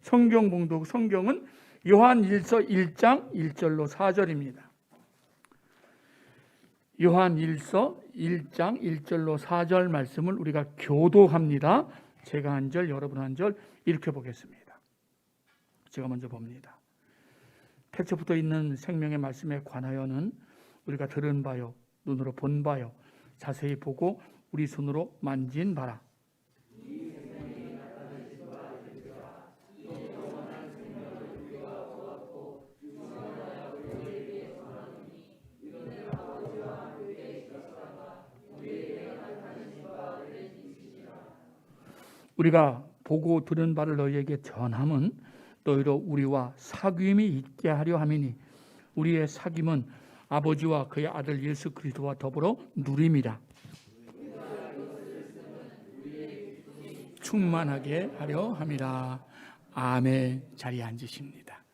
성경 봉독 성경은 요한일서 1장 1절로 4절입니다. 요한일서 1장 1절로 4절 말씀을 우리가 교독합니다. 제가 한 절, 여러분 한 절 읽혀 보겠습니다. 제가 먼저 봅니다. 태초부터 있는 생명의 말씀에 관하여는 우리가 들은 바요, 눈으로 본 바요, 자세히 보고 우리 손으로 만진 바라. 우리가 보고 들은 바를 너희에게 전함은 너희로 우리와 사귐이 있게 하려 함이니 우리의 사귐은 아버지와 그의 아들 예수 그리스도와 더불어 누림이라. 충만하게 하려 함이라. 아멘. 자리에 앉으십니다.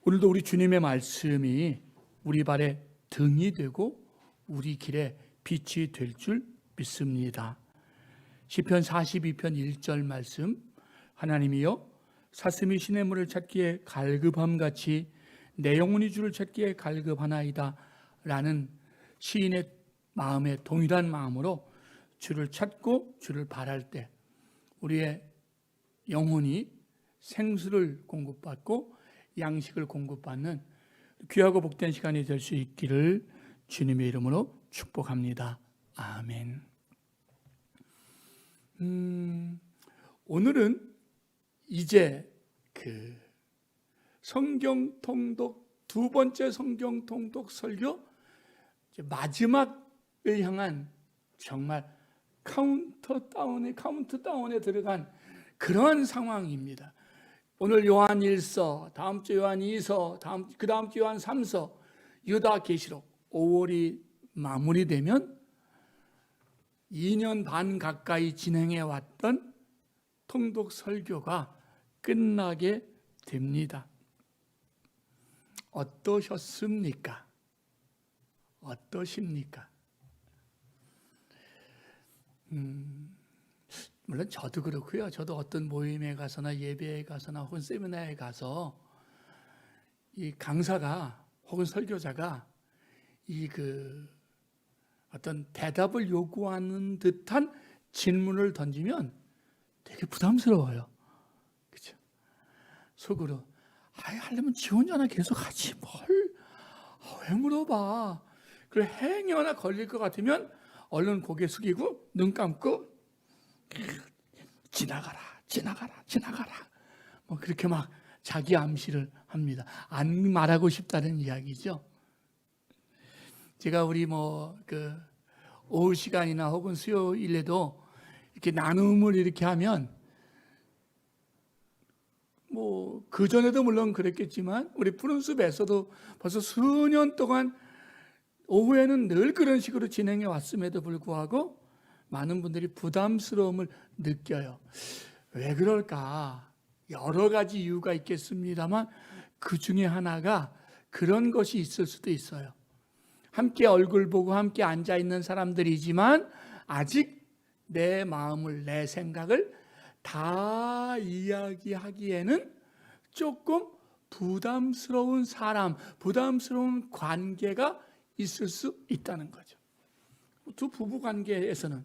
오늘도 우리 주님의 말씀이 우리 발에 등이 되고 우리 길에 빛이 될 줄 믿습니다. 시편 42편 1절 말씀, 하나님이여 사슴이 시냇물을 찾기에 갈급함같이 내 영혼이 주를 찾기에 갈급하나이다 라는 시인의 마음에 동일한 마음으로 주를 찾고 주를 바랄 때 우리의 영혼이 생수를 공급받고 양식을 공급받는 귀하고 복된 시간이 될 수 있기를 주님의 이름으로 축복합니다. 아멘. 오늘은 이제 그 성경 통독 두 번째 성경 통독 설교 마지막을 향한 정말 카운트다운에 들어간 그러한 상황입니다. 오늘 요한일서, 다음 주 요한이서, 그 다음 주 요한 3서, 유다계시록 5월이 마무리되면 2년 반 가까이 진행해 왔던 통독 설교가 끝나게 됩니다. 어떠셨습니까? 어떠십니까? 물론 저도 그렇고요. 저도 어떤 모임에 가서나 예배에 가서나 혹은 세미나에 가서 이 강사가 혹은 설교자가 어떤 대답을 요구하는 듯한 질문을 던지면 되게 부담스러워요. 그렇죠? 속으로 하려면 지 혼자나 계속 하지 왜 물어봐. 그리고 행여나 걸릴 것 같으면 얼른 고개 숙이고 눈 감고 지나가라 뭐 그렇게 막 자기 암시를 합니다. 안 말하고 싶다는 이야기죠. 제가 우리 오후 시간이나 혹은 수요일에도 이렇게 나눔을 이렇게 하면 그 전에도 물론 그랬겠지만 우리 푸른숲에서도 벌써 수년 동안 오후에는 늘 그런 식으로 진행해 왔음에도 불구하고 많은 분들이 부담스러움을 느껴요. 왜 그럴까? 여러 가지 이유가 있겠습니다만 그 중에 하나가 그런 것이 있을 수도 있어요. 함께 얼굴 보고 함께 앉아 있는 사람들이지만 아직 내 마음을, 내 생각을 다 이야기하기에는 조금 부담스러운 사람, 부담스러운 관계가 있을 수 있다는 거죠. 두 부부 관계에서는,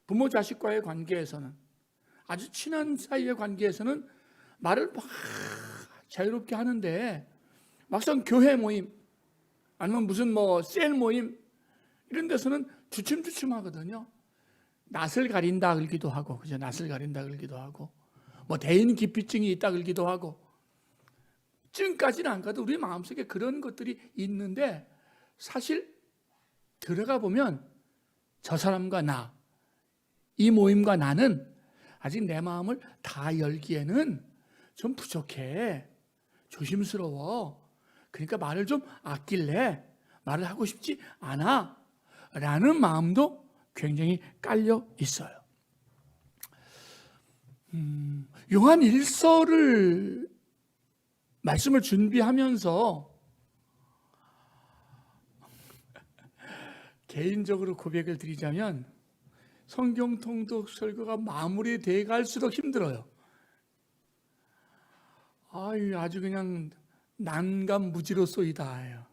부모 자식과의 관계에서는, 아주 친한 사이의 관계에서는 말을 막 자유롭게 하는데 막상 교회 모임 아니면 무슨 셀 모임 이런 데서는 주춤주춤하거든요. 낯을 가린다 그러기도 하고, 그죠? 낯을 가린다 그러기도 하고, 대인 기피증이 있다 그러기도 하고, 증까지는 안 가도 우리 마음속에 그런 것들이 있는데 사실 들어가 보면 저 사람과 나, 이 모임과 나는 아직 내 마음을 다 열기에는 좀 부족해. 조심스러워. 그러니까 말을 좀 아낄래. 말을 하고 싶지 않아. 라는 마음도 굉장히 깔려 있어요. 요한 1서를 말씀을 준비하면서 개인적으로 고백을 드리자면 성경 통독 설교가 마무리돼 갈수록 힘들어요. 아주 그냥 난감무지로소이다.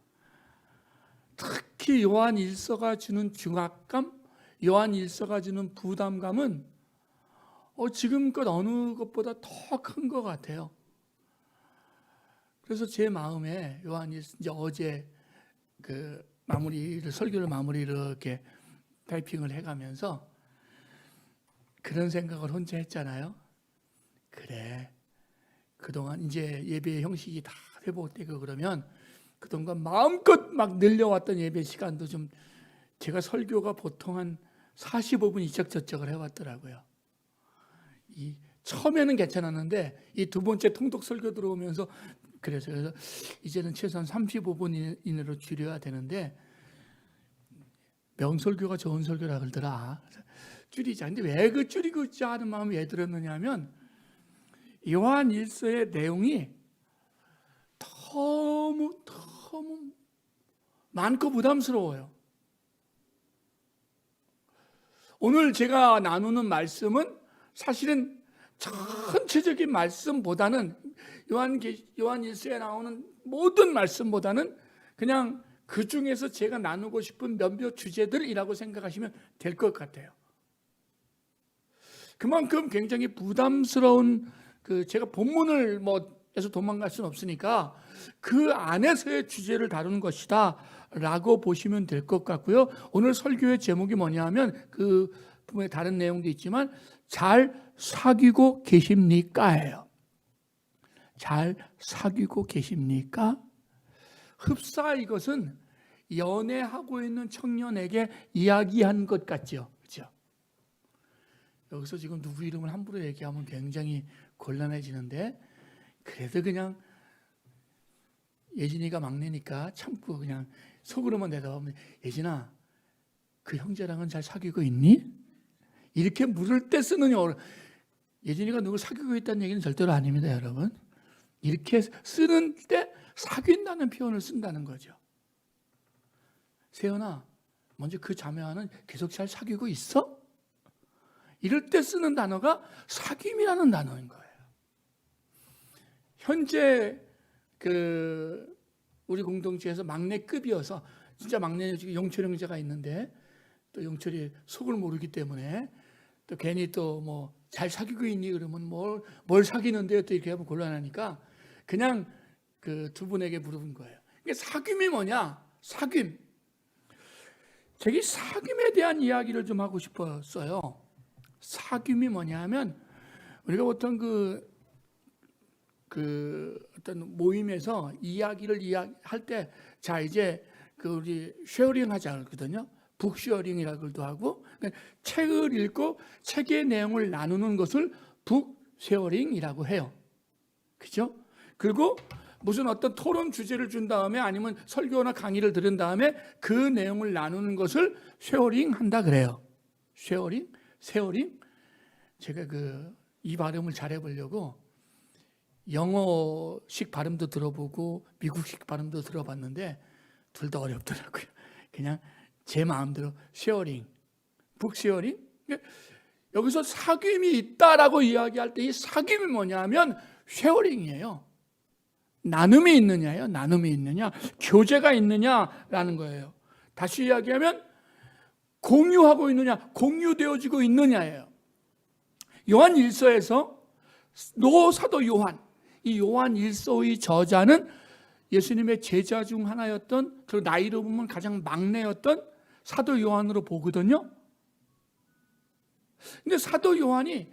특히 요한 일서가 주는 중압감, 요한 일서가 주는 부담감은 지금껏 어느 것보다 더 큰 것 같아요. 그래서 제 마음에 요한 일서, 이제 어제 그 설교를 마무리를 이렇게 타이핑을 해가면서 그런 생각을 혼자 했잖아요. 그래, 그동안 이제 예배의 형식이 다 회복되고 그러면 그동안 마음껏 막 늘려왔던 예배 시간도 좀, 제가 설교가 보통 한 45분 이적저적을 해왔더라고요. 처음에는 괜찮았는데 이 두 번째 통독 설교 들어오면서 그래서 이제는 최소한 35분 이내로 줄여야 되는데, 명설교가 좋은 설교라 그러더라. 줄이자. 근데 왜 그 줄이고자 하는 마음이 왜 들었느냐 하면, 요한 일서의 내용이 너무 많고 부담스러워요. 오늘 제가 나누는 말씀은 사실은 전체적인 말씀보다는 요한 일서에 나오는 모든 말씀보다는 그냥 그 중에서 제가 나누고 싶은 몇몇 주제들이라고 생각하시면 될 것 같아요. 그만큼 굉장히 부담스러운, 제가 본문을 에서 도망갈 수는 없으니까 그 안에서의 주제를 다루는 것이다 라고 보시면 될 것 같고요. 오늘 설교의 제목이 뭐냐 하면, 그 부분에 다른 내용도 있지만 잘 사귀고 계십니까예요. 잘 사귀고 계십니까? 흡사 이것은 연애하고 있는 청년에게 이야기한 것 같죠. 그렇죠? 여기서 지금 누구 이름을 함부로 얘기하면 굉장히 곤란해지는데, 그래도 그냥 예진이가 막내니까 참고 그냥 속으로만 대답하면, 예진아, 그 형제랑은 잘 사귀고 있니? 이렇게 물을 때 쓰는 영어. 예진이가 누굴 사귀고 있다는 얘기는 절대로 아닙니다, 여러분. 이렇게 쓰는 때 사귄다는 표현을 쓴다는 거죠. 세연아, 먼저 그 자매와는 계속 잘 사귀고 있어? 이럴 때 쓰는 단어가 사귐이라는 단어인 거예요. 현재 우리 공동체에서 막내급이어서, 진짜 막내 중에 영철 형제가 있는데, 또 영철이 속을 모르기 때문에 또 괜히 또 잘 사귀고 있니 그러면 뭘 사귀는데요 또 이렇게 하면 곤란하니까 그냥 그 두 분에게 물어본 거예요. 사귐이 뭐냐? 사귐. 제가 사귐에 대한 이야기를 좀 하고 싶었어요. 사귐이 뭐냐 하면, 우리가 보통 어떤 모임에서 이야기를 할 때, 자, 이제 우리 쉐어링 하자 그러거든요. 북쉐어링이라고도 하고, 그러니까 책을 읽고 책의 내용을 나누는 것을 북쉐어링이라고 해요. 그죠? 그리고 무슨 어떤 토론 주제를 준 다음에 아니면 설교나 강의를 들은 다음에 그 내용을 나누는 것을 쉐어링 한다 그래요. 쉐어링? 제가 이 발음을 잘해보려고 영어식 발음도 들어보고 미국식 발음도 들어봤는데 둘 다 어렵더라고요. 그냥 제 마음대로 쉐어링, 북쉐어링. 여기서 사귐이 있다라고 이야기할 때 이 사귐이 뭐냐면 쉐어링이에요. 나눔이 있느냐예요. 나눔이 있느냐, 교제가 있느냐라는 거예요. 다시 이야기하면 공유하고 있느냐, 공유되어지고 있느냐예요. 요한 일서에서 사도 요한, 이 요한 일서의 저자는 예수님의 제자 중 하나였던, 그 나이로 보면 가장 막내였던 사도 요한으로 보거든요. 근데 사도 요한이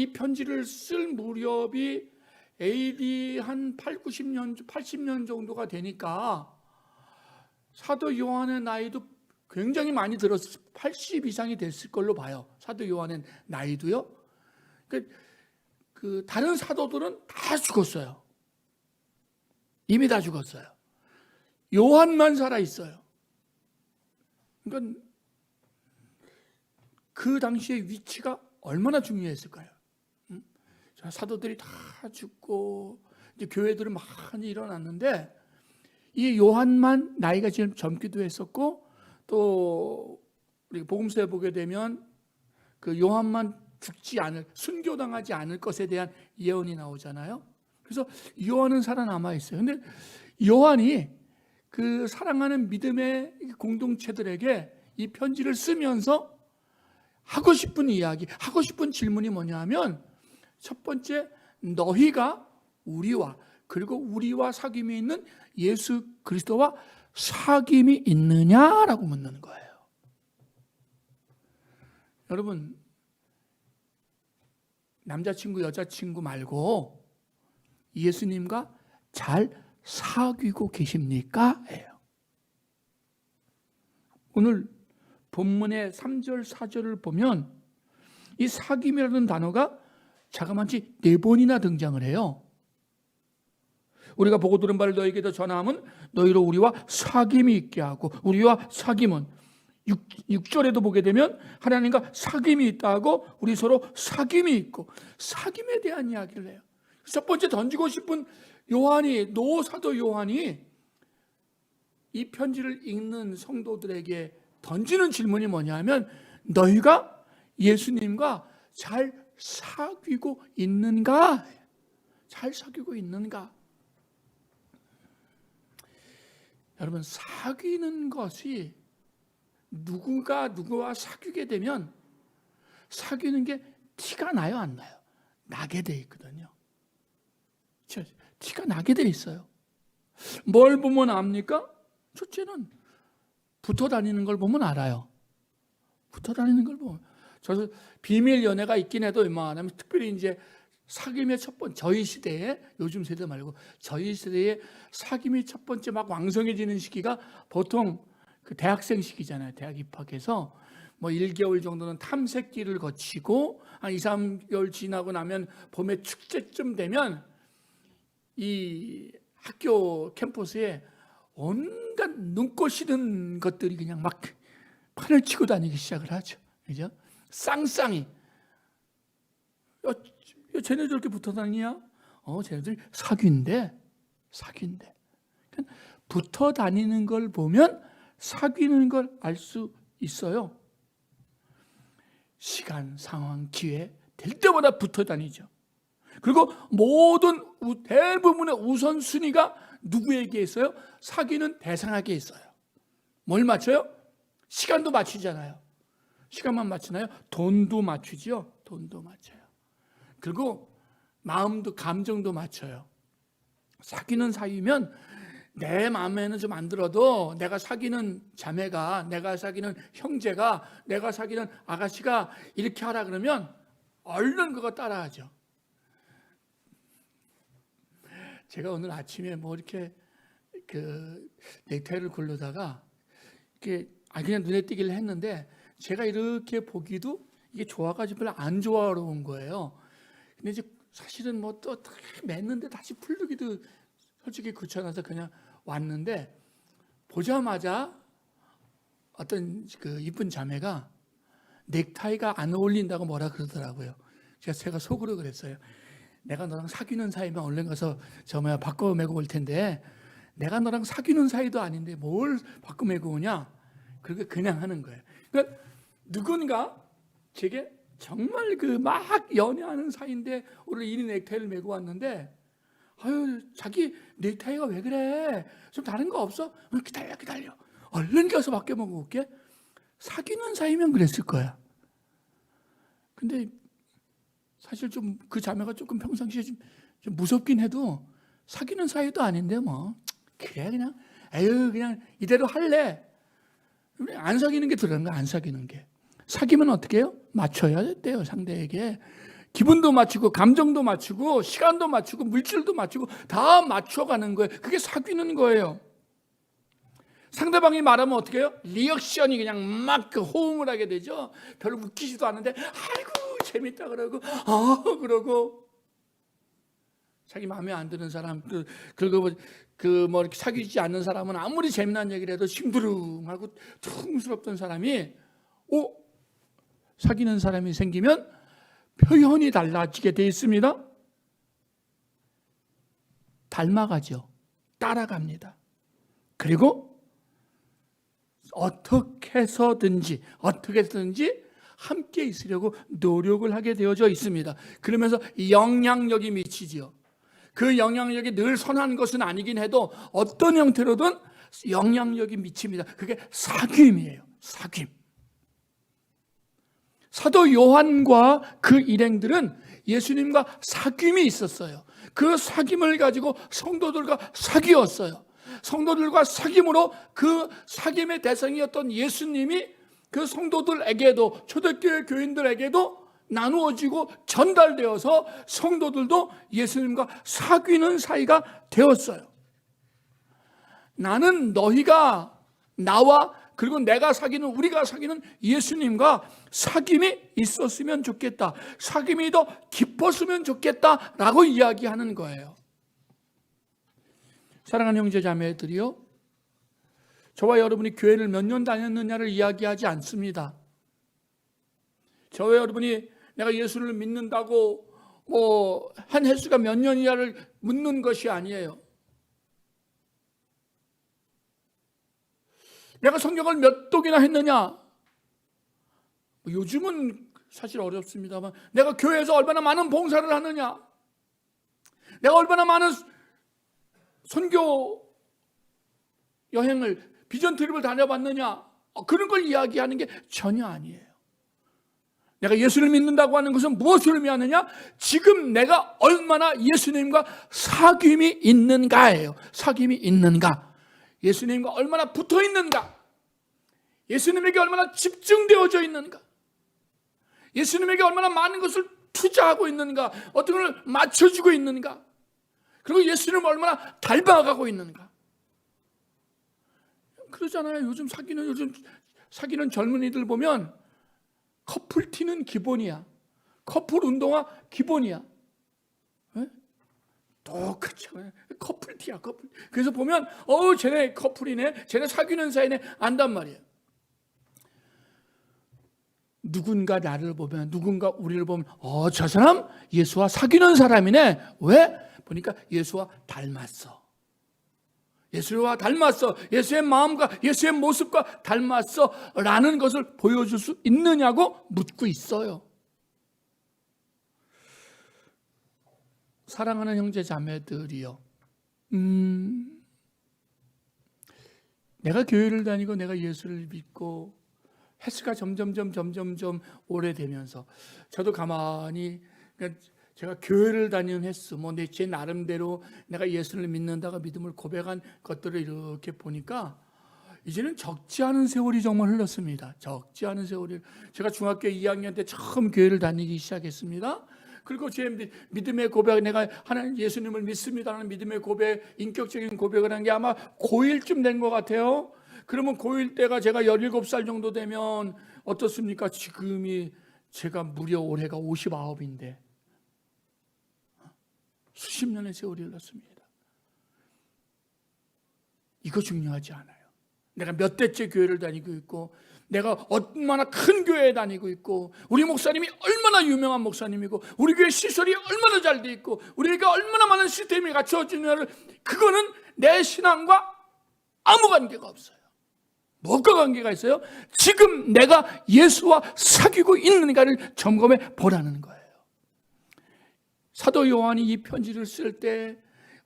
이 편지를 쓸 무렵이 AD 한 80년 정도가 되니까 사도 요한의 나이도 굉장히 많이 들었어요. 80 이상이 됐을 걸로 봐요. 사도 요한의 나이도요. 다른 사도들은 다 죽었어요. 이미 다 죽었어요. 요한만 살아 있어요. 그러니까 그 당시의 위치가 얼마나 중요했을까요? 사도들이 다 죽고 이제 교회들은 많이 일어났는데 이 요한만 나이가 지금 젊기도 했었고 또 우리 복음서에 보게 되면 그 요한만 순교당하지 않을 것에 대한 예언이 나오잖아요. 그래서 요한은 살아남아 있어요. 근데 요한이 그 사랑하는 믿음의 공동체들에게 이 편지를 쓰면서 하고 싶은 이야기, 하고 싶은 질문이 뭐냐 하면, 첫 번째, 너희가 우리와, 그리고 우리와 사귐이 있는 예수 그리스도와 사귐이 있느냐라고 묻는 거예요. 여러분, 남자친구, 여자친구 말고 예수님과 잘 사귀고 계십니까? 예요. 오늘 본문의 3절, 4절을 보면 이 사귐이라는 단어가 자그마치 4번이나 등장을 해요. 우리가 보고 들은 바를 너희에게도 전함은 너희로 우리와 사귐이 있게 하고, 우리와 사귐은 6절에도 보게 되면 하나님과 사귐이 있다 하고 우리 서로 사귐이 있고, 사귐에 대한 이야기를 해요. 첫 번째 던지고 싶은 사도 요한이 이 편지를 읽는 성도들에게 던지는 질문이 뭐냐 하면, 너희가 예수님과 잘 사귀고 있는가? 잘 사귀고 있는가? 여러분, 사귀는 것이 누구가 누구와 사귀게 되면 사귀는 게 티가 나요, 안 나요? 나게 돼 있거든요. 티가 나게 돼 있어요. 뭘 보면 압니까? 첫째는 붙어 다니는 걸 보면 알아요. 붙어 다니는 걸 보면. 저도 비밀 연애가 있긴 해도 웬만하면, 특별히 이제 사귐의 첫 번째, 저희 시대에, 요즘 세대 말고 저희 세대에 사귐이 첫 번째 막 왕성해지는 시기가 보통 그 대학생 시기잖아요. 대학 입학해서 뭐 1개월 정도는 탐색기를 거치고 한 2, 3개월 지나고 나면 봄에 축제쯤 되면 이 학교 캠퍼스에 온갖 눈꽃 시든 것들이 그냥 막 판을 치고 다니기 시작을 하죠. 그죠? 쌍쌍이. 야, 쟤네 저렇게 붙어 다니냐? 쟤네들 사귄대. 그러니까 붙어 다니는 걸 보면 사귀는 걸 알 수 있어요. 시간, 상황, 기회 될 때마다 붙어 다니죠. 그리고 대부분의 우선순위가 누구에게 있어요? 사귀는 대상에게 있어요. 뭘 맞춰요? 시간도 맞추잖아요. 시간만 맞추나요? 돈도 맞추죠. 돈도 맞춰요. 그리고 마음도, 감정도 맞춰요. 사귀는 사이면 내 마음에는 좀 안 들어도 내가 사귀는 자매가, 내가 사귀는 형제가, 내가 사귀는 아가씨가 이렇게 하라 그러면 얼른 그거 따라하죠. 제가 오늘 아침에 이렇게 넥타이를 고르다가 이렇게 그냥 눈에 띄기를 했는데, 제가 이렇게 보기도 이게 좋아가지고 별로 안 좋아하러온 거예요. 근데 이제 사실은 또 맸는데 다시 풀르기도 솔직히 귀찮아서 그냥 왔는데, 보자마자 어떤 그 이쁜 자매가 넥타이가 안 어울린다고 뭐라 그러더라고요. 제가 속으로 그랬어요. 내가 너랑 사귀는 사이면 얼른 가서 바꿔 메고 올 텐데, 내가 너랑 사귀는 사이도 아닌데 뭘 바꿔 메고 오냐? 그렇게 그냥 하는 거예요. 그러니까 누군가 제게 정말 막 연애하는 사이인데 오늘 이 넥타이를 메고 왔는데, 자기 넥타이가 왜 그래? 좀 다른 거 없어? 기다려. 얼른 가서 바꿔 먹고 올게. 사귀는 사이면 그랬을 거야. 근데 사실 좀 그 자매가 조금 평상시에 좀 무섭긴 해도 사귀는 사이도 아닌데 그래 그냥 이대로 할래. 안 사귀는 게 들어간 거야. 안 사귀는 게. 사귀면 어떻게 해요? 맞춰야 돼요, 상대에게. 기분도 맞추고, 감정도 맞추고, 시간도 맞추고, 물질도 맞추고, 다 맞춰가는 거예요. 그게 사귀는 거예요. 상대방이 말하면 어떻게 해요? 리액션이 그냥 막 호응을 하게 되죠. 별로 웃기지도 않은데, 아이고 재밌다 그러고, 그러고. 자기 마음에 안 드는 사람, 그리고 이렇게 사귀지 않는 사람은 아무리 재미난 얘기를 해도 싱두릉하고 퉁스럽던 사람이, 사귀는 사람이 생기면 표현이 달라지게 돼 있습니다. 닮아가죠. 따라갑니다. 그리고 어떻게 해서든지 함께 있으려고 노력을 하게 되어져 있습니다. 그러면서 영향력이 미치지요. 그 영향력이 늘 선한 것은 아니긴 해도 어떤 형태로든 영향력이 미칩니다. 그게 사귐이에요. 사귐. 사도 요한과 그 일행들은 예수님과 사귐이 있었어요. 그 사귐을 가지고 성도들과 사귀었어요. 성도들과 사귐으로 그 사귐의 대상이었던 예수님이 그 성도들에게도, 초대교회 교인들에게도 나누어지고 전달되어서 성도들도 예수님과 사귀는 사이가 되었어요. 나는 너희가 나와 그리고 내가 사귀는, 우리가 사귀는 예수님과 사귐이 있었으면 좋겠다, 사귐이 더 깊었으면 좋겠다라고 이야기하는 거예요. 사랑하는 형제 자매들이요, 저와 여러분이 교회를 몇 년 다녔느냐를 이야기하지 않습니다. 저와 여러분이 내가 예수를 믿는다고 한 횟수가 몇 년이냐를 묻는 것이 아니에요. 내가 성경을 몇 독이나 했느냐? 요즘은 사실 어렵습니다만, 내가 교회에서 얼마나 많은 봉사를 하느냐? 내가 얼마나 많은 선교 여행을, 비전 트립을 다녀봤느냐? 그런 걸 이야기하는 게 전혀 아니에요. 내가 예수를 믿는다고 하는 것은 무엇을 의미하느냐? 지금 내가 얼마나 예수님과 사귐이 있는가예요. 사귐이 있는가? 예수님과 얼마나 붙어 있는가? 예수님에게 얼마나 집중되어져 있는가? 예수님에게 얼마나 많은 것을 투자하고 있는가? 어떤 걸 맞춰주고 있는가? 그리고 예수님을 얼마나 닮아가고 있는가? 그러잖아요. 요즘 사귀는 젊은이들 보면 커플티는 기본이야. 커플 운동화 기본이야. 네? 똑같이 커플티야, 커플. 그래서 보면 쟤네 커플이네, 쟤네 사귀는 사이네 안단 말이에요. 누군가 나를 보면, 누군가 우리를 보면 저 사람 예수와 사귀는 사람이네. 왜? 보니까 예수와 닮았어. 예수와 닮았어. 예수의 마음과 예수의 모습과 닮았어 라는 것을 보여줄 수 있느냐고 묻고 있어요. 사랑하는 형제 자매들이요, 내가 교회를 다니고 내가 예수를 믿고 횟수가 점점 오래되면서 저도 가만히, 그러니까 제가 교회를 다니는 횟수, 제 나름대로 내가 예수를 믿는다가 믿음을 고백한 것들을 이렇게 보니까 이제는 적지 않은 세월이 정말 흘렀습니다. 적지 않은 세월이. 제가 중학교 2학년 때 처음 교회를 다니기 시작했습니다. 그리고 제 믿음의 고백, 내가 하나님 예수님을 믿습니다라는 믿음의 고백, 인격적인 고백을 한 게 아마 고1쯤 된 것 같아요. 그러면 고1 때가 제가 17살 정도 되면 어떻습니까? 지금이 제가 무려 올해가 59인데 수십 년의 세월이 흘렀습니다. 이거 중요하지 않아요. 내가 몇 대째 교회를 다니고 있고, 내가 얼마나 큰 교회에 다니고 있고, 우리 목사님이 얼마나 유명한 목사님이고, 우리 교회 시설이 얼마나 잘 돼 있고, 우리가 얼마나 많은 시스템이 갖춰지느냐를, 그거는 내 신앙과 아무 관계가 없어요. 뭐가 관계가 있어요? 지금 내가 예수와 사귀고 있는가를 점검해 보라는 거예요. 사도 요한이 이 편지를 쓸 때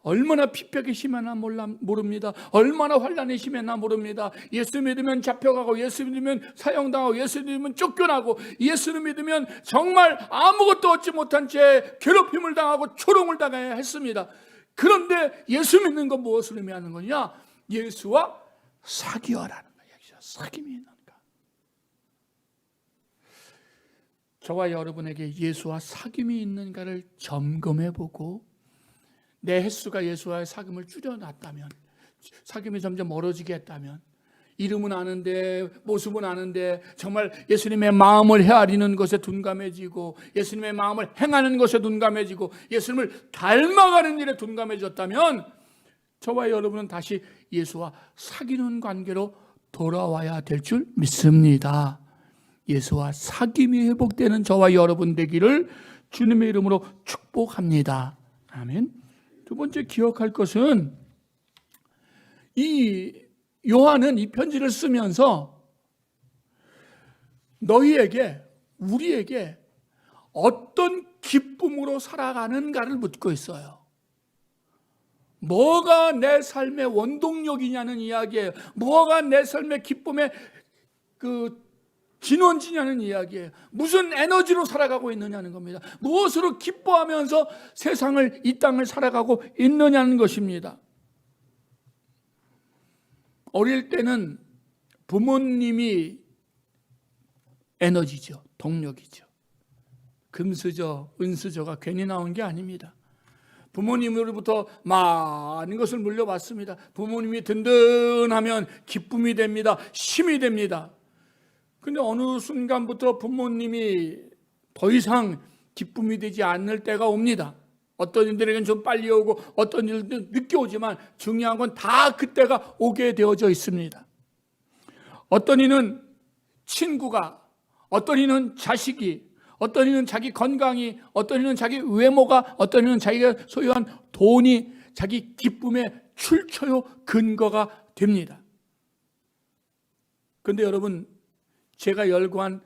얼마나 핍박이 심했나 모릅니다. 얼마나 환난이 심했나 모릅니다. 예수 믿으면 잡혀가고, 예수 믿으면 사형당하고, 예수 믿으면 쫓겨나고, 예수 믿으면 정말 아무것도 얻지 못한 채 괴롭힘을 당하고 조롱을 당해야 했습니다. 그런데 예수 믿는 건 무엇을 의미하는 거냐? 예수와 사귀어라는 거예요. 사귐이 있는가? 저와 여러분에게 예수와 사귐이 있는가를 점검해보고, 내 횟수가 예수와의 사귐을 줄여놨다면, 사귐이 점점 멀어지게 했다면, 이름은 아는데 모습은 아는데 정말 예수님의 마음을 헤아리는 것에 둔감해지고, 예수님의 마음을 행하는 것에 둔감해지고, 예수님을 닮아가는 일에 둔감해졌다면, 저와 여러분은 다시 예수와 사귀는 관계로 돌아와야 될 줄 믿습니다. 예수와 사귐이 회복되는 저와 여러분 되기를 주님의 이름으로 축복합니다. 아멘. 두 번째 기억할 것은, 이 요한은 이 편지를 쓰면서 너희에게, 우리에게 어떤 기쁨으로 살아가는가를 묻고 있어요. 뭐가 내 삶의 원동력이냐는 이야기예요. 뭐가 내 삶의 기쁨의 진원지냐는 이야기예요. 무슨 에너지로 살아가고 있느냐는 겁니다. 무엇으로 기뻐하면서 세상을, 이 땅을 살아가고 있느냐는 것입니다. 어릴 때는 부모님이 에너지죠. 동력이죠. 금수저, 은수저가 괜히 나온 게 아닙니다. 부모님으로부터 많은 것을 물려받습니다. 부모님이 든든하면 기쁨이 됩니다. 힘이 됩니다. 근데 어느 순간부터 부모님이 더 이상 기쁨이 되지 않을 때가 옵니다. 어떤 일들에게는 좀 빨리 오고 어떤 일들은 늦게 오지만 중요한 건 다 그때가 오게 되어져 있습니다. 어떤 이는 친구가, 어떤 이는 자식이, 어떤 이는 자기 건강이, 어떤 이는 자기 외모가, 어떤 이는 자기가 소유한 돈이 자기 기쁨의 출처요 근거가 됩니다. 그런데 여러분, 제가 열거한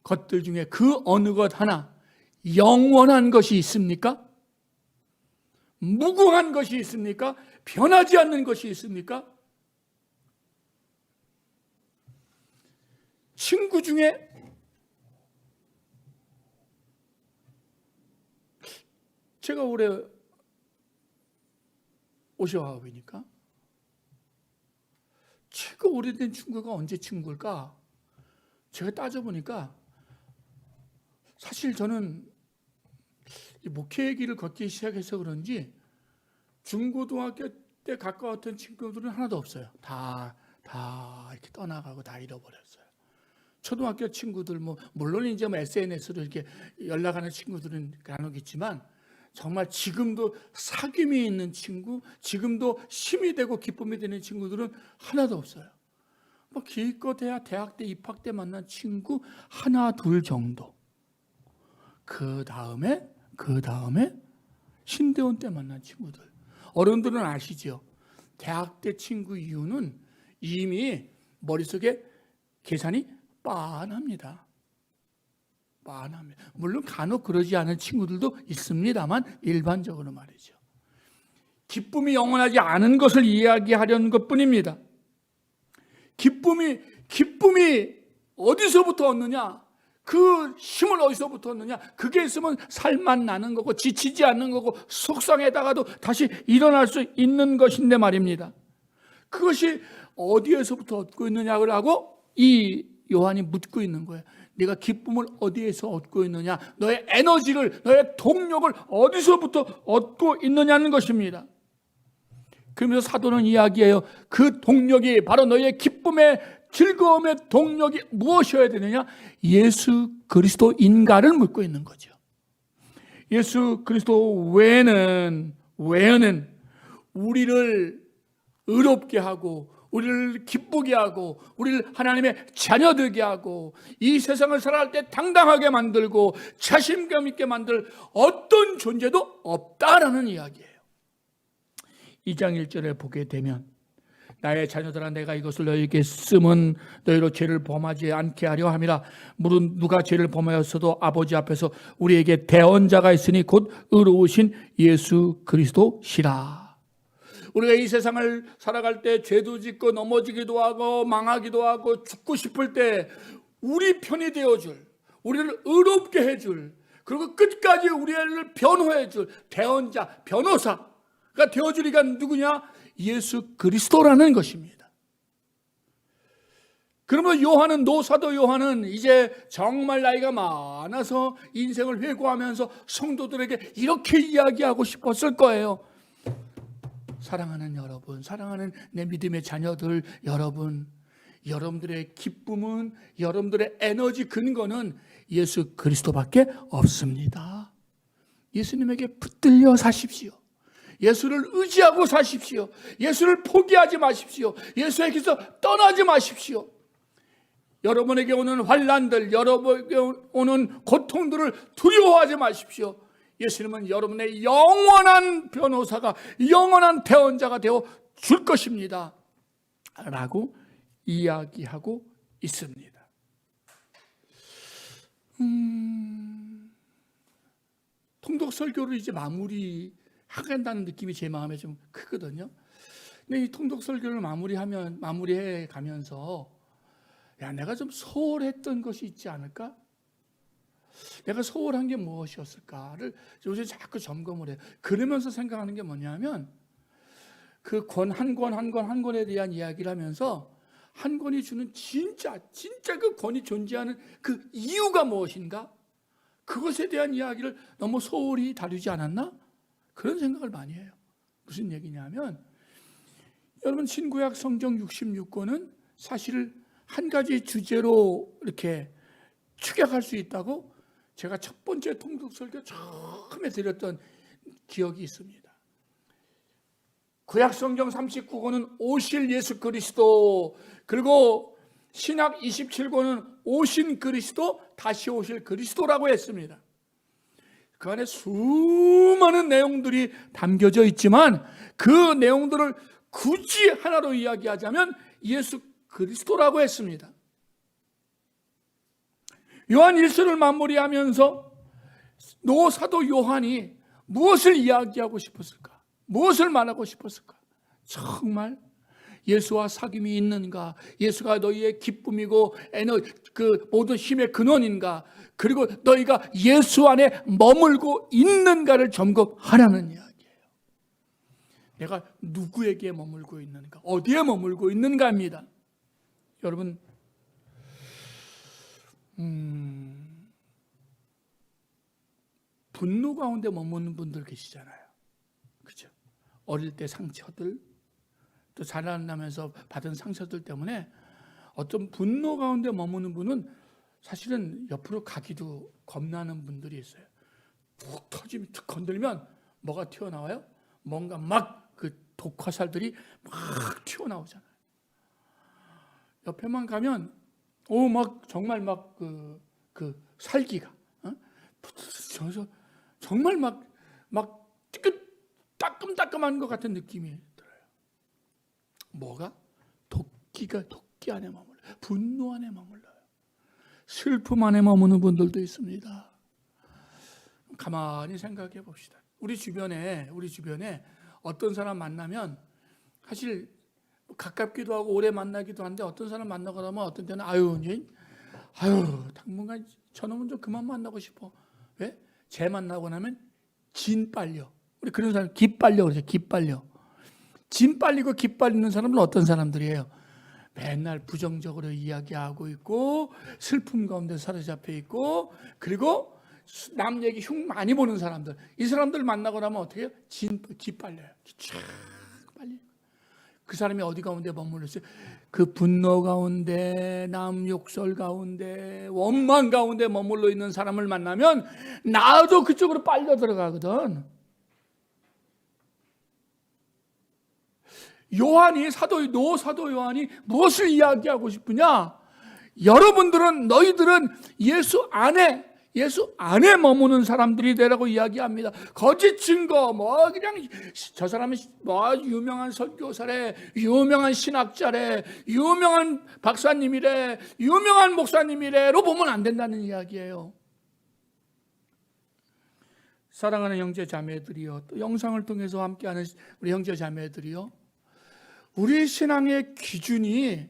것들 중에 그 어느 것 하나 영원한 것이 있습니까? 무궁한 것이 있습니까? 변하지 않는 것이 있습니까? 친구 중에 제가 올해 59이니까 최고 오래된 친구가 언제 친구일까? 제가 따져보니까 사실 저는 목회의 길을 걷기 시작해서 그런지 중고등학교 때 가까웠던 친구들은 하나도 없어요. 다 이렇게 떠나가고 다 잃어버렸어요. 초등학교 친구들, 물론 이제 SNS로 이렇게 연락하는 친구들은 간혹있지만 정말 지금도 사귐이 있는 친구, 지금도 힘이 되고 기쁨이 되는 친구들은 하나도 없어요. 기껏해야 대학 때 입학 때 만난 친구 하나 둘 정도. 그 다음에 신대원 때 만난 친구들. 어른들은 아시죠? 대학 때 친구 이유는 이미 머릿속에 계산이 빤합니다. 물론 간혹 그러지 않은 친구들도 있습니다만 일반적으로 말이죠. 기쁨이 영원하지 않은 것을 이야기하려는 것뿐입니다. 기쁨이 어디서부터 얻느냐? 그 힘을 어디서부터 얻느냐? 그게 있으면 살만 나는 거고 지치지 않는 거고 속상해다가도 다시 일어날 수 있는 것인데 말입니다. 그것이 어디에서부터 얻고 있느냐고 이 요한이 묻고 있는 거예요. 네가 기쁨을 어디에서 얻고 있느냐? 너의 에너지를, 너의 동력을 어디서부터 얻고 있느냐는 것입니다. 그러면서 사도는 이야기해요. 그 동력이 바로 너의 기쁨의 즐거움의 동력이 무엇이어야 되느냐? 예수 그리스도인가를 묻고 있는 거죠. 예수 그리스도 외에는 우리를 의롭게 하고 우리를 기쁘게 하고 우리를 하나님의 자녀되게 하고 이 세상을 살아갈 때 당당하게 만들고 자신감 있게 만들 어떤 존재도 없다라는 이야기예요. 2장 1절에 보게 되면 나의 자녀들아 내가 이것을 너희에게 쓰면 너희로 죄를 범하지 않게 하려 함이라. 물은 누가 죄를 범하였어도 아버지 앞에서 우리에게 대언자가 있으니 곧 의로우신 예수 그리스도시라. 우리가 이 세상을 살아갈 때 죄도 짓고 넘어지기도 하고 망하기도 하고 죽고 싶을 때 우리 편이 되어줄, 우리를 의롭게 해줄, 그리고 끝까지 우리를 변호해줄 대언자, 변호사가 되어줄 이가 누구냐? 예수 그리스도라는 것입니다. 그러면 사도 요한은 이제 정말 나이가 많아서 인생을 회고하면서 성도들에게 이렇게 이야기하고 싶었을 거예요. 사랑하는 여러분, 사랑하는 내 믿음의 자녀들 여러분, 여러분들의 기쁨은, 여러분들의 에너지 근거는 예수 그리스도밖에 없습니다. 예수님에게 붙들려 사십시오. 예수를 의지하고 사십시오. 예수를 포기하지 마십시오. 예수에게서 떠나지 마십시오. 여러분에게 오는 환난들, 여러분에게 오는 고통들을 두려워하지 마십시오. 예수님은 여러분의 영원한 변호사가, 영원한 대언자가 되어 줄 것입니다. 라고 이야기하고 있습니다. 통독 설교를 이제 마무리하겠다는 느낌이 제 마음에 좀 크거든요. 근데 이 통독 설교를 마무리해 가면서 내가 좀 소홀했던 것이 있지 않을까? 내가 소홀한 게 무엇이었을까를 요새 자꾸 점검을 해요. 그러면서 생각하는 게 뭐냐면 그 한 권에 대한 이야기를 하면서 한 권이 주는 진짜 그 권이 존재하는 그 이유가 무엇인가? 그것에 대한 이야기를 너무 소홀히 다루지 않았나? 그런 생각을 많이 해요. 무슨 얘기냐면 여러분 신구약 성경 66권은 사실 한 가지 주제로 이렇게 축약할 수 있다고 제가 첫 번째 통독 설교 처음에 드렸던 기억이 있습니다. 구약 성경 39권은 오실 예수 그리스도, 그리고 신약 27권은 오신 그리스도, 다시 오실 그리스도라고 했습니다. 그 안에 수많은 내용들이 담겨져 있지만 그 내용들을 굳이 하나로 이야기하자면 예수 그리스도라고 했습니다. 요한 1서를 마무리하면서 사도 요한이 무엇을 이야기하고 싶었을까? 무엇을 말하고 싶었을까? 정말 예수와 사귐이 있는가? 예수가 너희의 기쁨이고 그 모든 힘의 근원인가? 그리고 너희가 예수 안에 머물고 있는가를 점검하라는 이야기예요. 내가 누구에게 머물고 있는가? 어디에 머물고 있는가입니다. 여러분, 분노 가운데 머무는 분들 계시잖아요. 그죠? 어릴 때 상처들, 또 자라나면서 받은 상처들 때문에 어떤 분노 가운데 머무는 분은 사실은 옆으로 가기도 겁나는 분들이 있어요. 툭 터지면, 툭 건들면 뭐가 튀어나와요? 뭔가 막 그 독화살들이 막 튀어나오잖아요. 옆에만 가면 막 정말 막 그 살기가 정말 막 따끔따끔한 것 같은 느낌이 들어요. 뭐가? 도끼 안에 머물러요. 분노 안에 머물러요. 슬픔 안에 머무는 분들도 있습니다. 가만히 생각해 봅시다. 우리 주변에 어떤 사람 만나면 사실 가깝기도 하고 오래 만나기도 한데 어떤 사람 만나고 나면 어떤 때는 당분간 저놈은 좀 그만 만나고 싶어. 왜? 쟤 만나고 나면 진 빨려. 우리 그런 사람 기빨려 그러죠. 기빨려. 진 빨리고 기빨리는 사람은 어떤 사람들이에요? 맨날 부정적으로 이야기하고 있고 슬픔 가운데 사로잡혀 있고 그리고 남 얘기 흉 많이 보는 사람들. 이 사람들 만나고 나면 어떻게 해요? 기빨려요. 빨리. 그 사람이 어디 가운데 머물러 있어요? 그 분노 가운데, 남 욕설 가운데, 원망 가운데 머물러 있는 사람을 만나면 나도 그쪽으로 빨려 들어가거든. 사도 요한이 무엇을 이야기하고 싶으냐? 너희들은 예수 안에 머무는 사람들이 되라고 이야기합니다. 거짓 증거, 그냥 저 사람은 유명한 선교사래, 유명한 신학자래, 유명한 박사님이래, 유명한 목사님이래로 보면 안 된다는 이야기예요. 사랑하는 형제 자매들이요, 또 영상을 통해서 함께하는 우리 형제 자매들이요, 우리 신앙의 기준이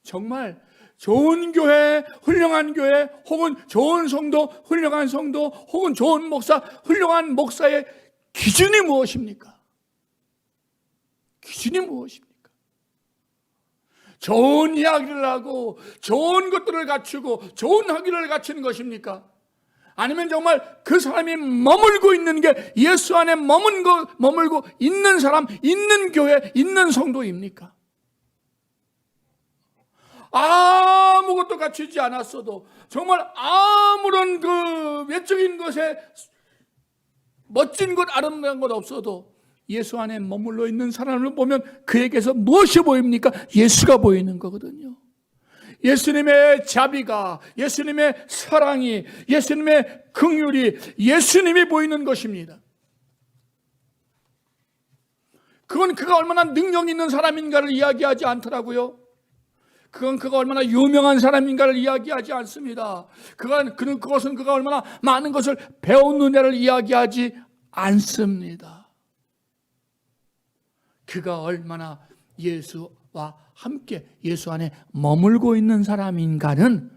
정말 좋은 교회, 훌륭한 교회, 혹은 좋은 성도, 훌륭한 성도, 혹은 좋은 목사, 훌륭한 목사의 기준이 무엇입니까? 기준이 무엇입니까? 좋은 이야기를 하고 좋은 것들을 갖추고 좋은 학위를 갖추는 것입니까? 아니면 정말 그 사람이 머물고 있는 게 예수 안에 머물고 있는 사람, 있는 교회, 있는 성도입니까? 아무것도 갖추지 않았어도 정말 아무런 그 외적인 것에 멋진 것, 아름다운 것 없어도 예수 안에 머물러 있는 사람을 보면 그에게서 무엇이 보입니까? 예수가 보이는 거거든요. 예수님의 자비가, 예수님의 사랑이, 예수님의 긍휼이, 예수님이 보이는 것입니다. 그건 그가 얼마나 능력 있는 사람인가를 이야기하지 않더라고요. 그건 그가 얼마나 유명한 사람인가를 이야기하지 않습니다. 그것은 그가 얼마나 많은 것을 배웠느냐를 이야기하지 않습니다. 그가 얼마나 예수와 함께 예수 안에 머물고 있는 사람인가는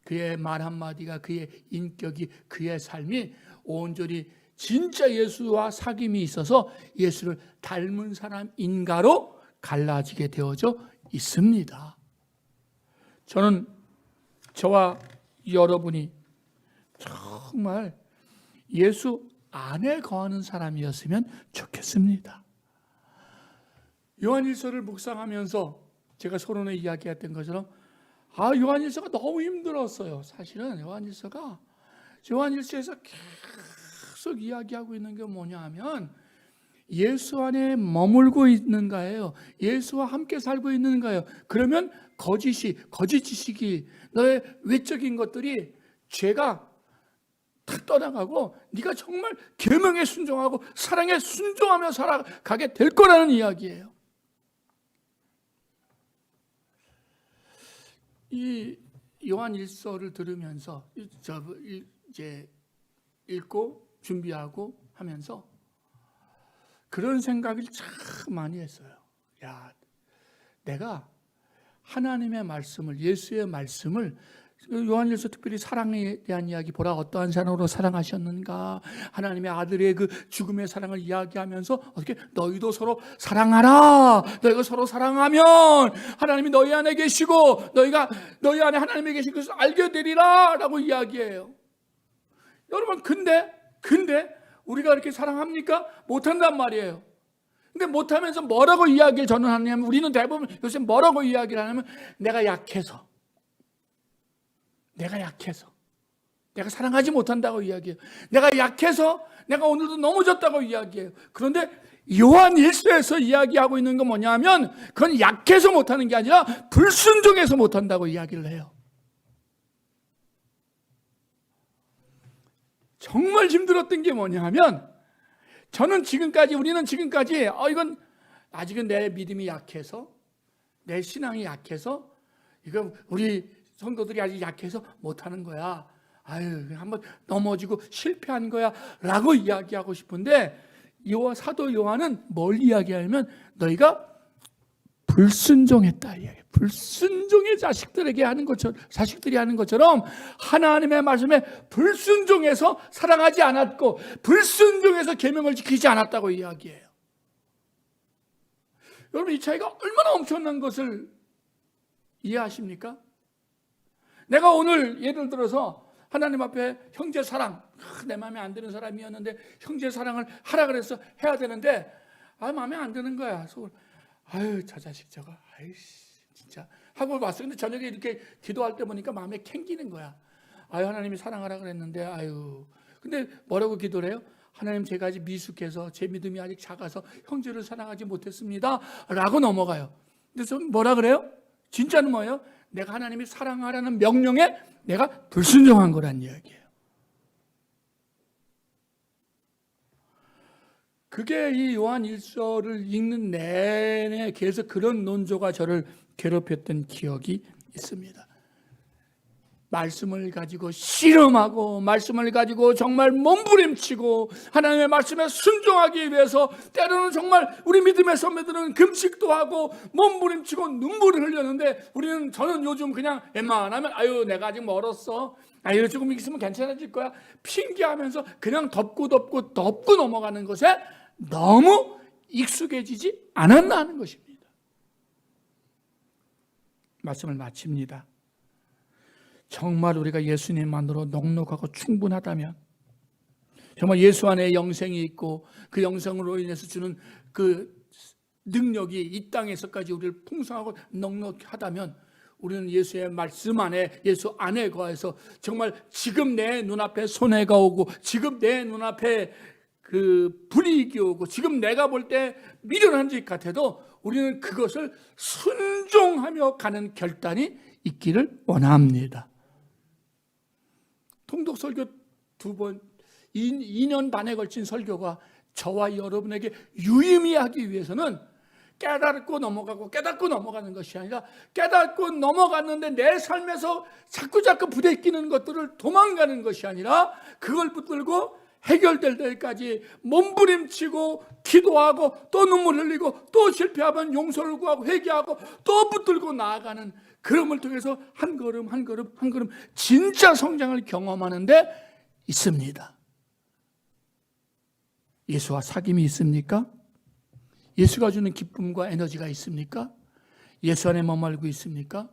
그의 말 한마디가, 그의 인격이, 그의 삶이 온전히 진짜 예수와 사귐이 있어서 예수를 닮은 사람인가로 갈라지게 되어져 있습니다. 저는 저와 여러분이 정말 예수 안에 거하는 사람이었으면 좋겠습니다. 요한일서를 묵상하면서 제가 서론에 이야기했던 것처럼 요한일서가 너무 힘들었어요. 사실은 요한일서에서 계속 이야기하고 있는 게 뭐냐 하면 예수 안에 머물고 있는가예요. 예수와 함께 살고 있는가예요. 그러면 거짓 지식이, 너의 외적인 것들이 죄가 탁 떠나가고 네가 정말 계명에 순종하고 사랑에 순종하며 살아가게 될 거라는 이야기예요. 이 요한일서를 들으면서 이제 읽고 준비하고 하면서 그런 생각을 참 많이 했어요. 내가 하나님의 말씀을, 예수의 말씀을, 요한일서 특별히 사랑에 대한 이야기, 보라 어떠한 사랑으로 사랑하셨는가, 하나님의 아들의 그 죽음의 사랑을 이야기하면서 어떻게 너희도 서로 사랑하라, 너희가 서로 사랑하면 하나님이 너희 안에 계시고 너희가 너희 안에 하나님이 계신 것을 알게 되리라 라고 이야기해요. 여러분, 근데 우리가 이렇게 사랑합니까? 못한단 말이에요. 근데 못하면서 뭐라고 이야기를 저는 하냐면, 우리는 대부분 요새 뭐라고 이야기를 하냐면 내가 약해서 내가 사랑하지 못한다고 이야기해요. 내가 약해서 내가 오늘도 넘어졌다고 이야기해요. 그런데 요한일서에서 이야기하고 있는 건 뭐냐면 그건 약해서 못하는 게 아니라 불순종해서 못한다고 이야기를 해요. 정말 힘들었던 게 뭐냐 하면, 우리는 지금까지 이건 아직은 내 믿음이 약해서, 내 신앙이 약해서, 이거 우리 성도들이 아직 약해서 못하는 거야, 한번 넘어지고 실패한 거야 라고 이야기하고 싶은데, 사도 요한은 뭘 이야기하냐면 너희가 불순종했다 이야기해요. 불순종의 자식들이 하는 것처럼 하나님의 말씀에 불순종해서 사랑하지 않았고 불순종해서 계명을 지키지 않았다고 이야기해요. 여러분, 이 차이가 얼마나 엄청난 것을 이해하십니까? 내가 오늘 예를 들어서 하나님 앞에 형제 사랑, 내 마음에 안 드는 사람이었는데 형제 사랑을 하라 그래서 해야 되는데 마음에 안 드는 거야. 저 자식 저거 진짜 하고 봤어. 근데 저녁에 이렇게 기도할 때 보니까 마음에 캥기는 거야. 하나님이 사랑하라 그랬는데 근데 뭐라고 기도를 해요? 하나님, 제가 아직 미숙해서 제 믿음이 아직 작아서 형제를 사랑하지 못했습니다 라고 넘어가요. 그래서 뭐라 그래요? 진짜는 뭐예요? 내가 하나님이 사랑하라는 명령에 내가 불순종한 거란 이야기예요. 그게 이 요한일서를 읽는 내내 계속 그런 논조가 저를 괴롭혔던 기억이 있습니다. 말씀을 가지고 씨름하고, 말씀을 가지고 정말 몸부림치고, 하나님의 말씀에 순종하기 위해서 때로는 정말 우리 믿음의 선배들은 금식도 하고 몸부림치고 눈물을 흘렸는데, 저는 요즘 그냥 웬만하면 내가 아직 멀었어, 조금 있으면 괜찮아질 거야 핑계하면서 그냥 덮고 넘어가는 것에 너무 익숙해지지 않았나 하는 것입니다. 말씀을 마칩니다. 정말 우리가 예수님만으로 넉넉하고 충분하다면, 정말 예수 안에 영생이 있고 그 영생으로 인해서 주는 그 능력이 이 땅에서까지 우리를 풍성하고 넉넉하다면, 우리는 예수의 말씀 안에, 예수 안에 거해서 정말 지금 내 눈앞에 손해가 오고, 지금 내 눈앞에 그 불이익이 오고, 지금 내가 볼 때 미련한 짓 같아도 우리는 그것을 순종하며 가는 결단이 있기를 원합니다. 통독 설교 2년 반에 걸친 설교가 저와 여러분에게 유의미하기 위해서는 깨닫고 넘어가고 깨닫고 넘어가는 것이 아니라 깨닫고 넘어갔는데 내 삶에서 자꾸자꾸 부대끼는 것들을 도망가는 것이 아니라 그걸 붙들고 해결될 때까지 몸부림치고 기도하고 또 눈물 흘리고 또 실패하면 용서를 구하고 회개하고 또 붙들고 나아가는 그럼을 통해서 한 걸음 한 걸음 한 걸음 진짜 성장을 경험하는 데 있습니다. 예수와 사귐이 있습니까? 예수가 주는 기쁨과 에너지가 있습니까? 예수 안에 머물고 있습니까?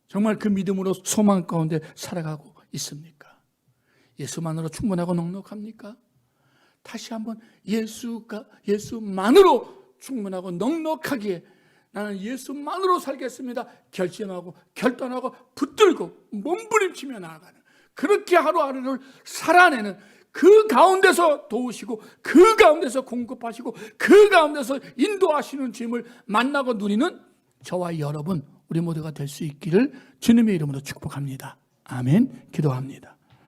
정말 그 믿음으로 소망 가운데 살아가고 있습니까? 예수만으로 충분하고 넉넉합니까? 다시 한번 예수만으로 충분하고 넉넉하기에 나는 예수만으로 살겠습니다. 결심하고 결단하고 붙들고 몸부림치며 나아가는 그렇게 하루하루를 살아내는 그 가운데서 도우시고 그 가운데서 공급하시고 그 가운데서 인도하시는 주님을 만나고 누리는 저와 여러분 우리 모두가 될 수 있기를 주님의 이름으로 축복합니다. 아멘. 기도합니다.